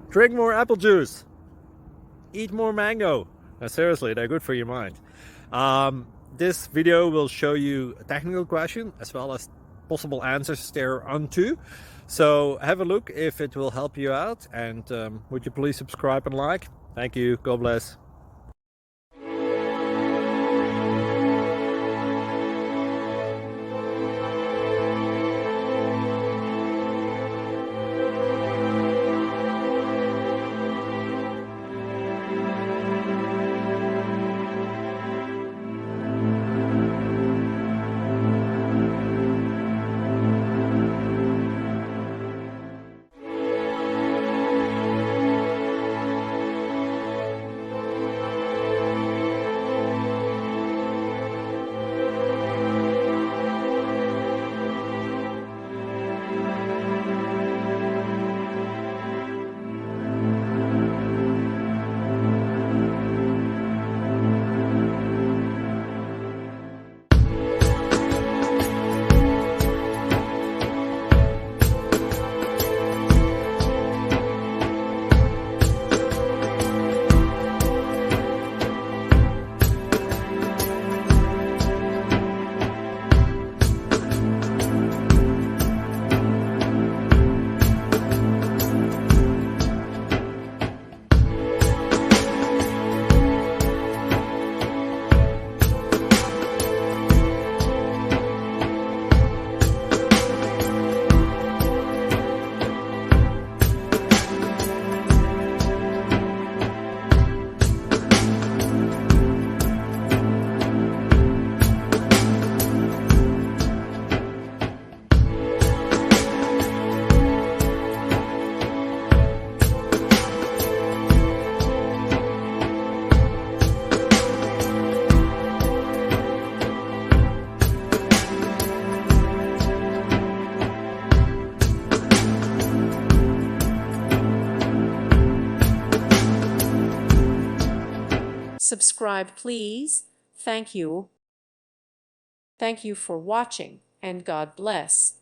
Drink more apple juice. Eat more mango. Seriously, they're good for your mind. This video will show you a technical question as well as possible answers thereunto. So have a look if it will help you out, and would you please subscribe and like? Thank you. God bless. Subscribe, please. Thank you. Thank you for watching, and God bless.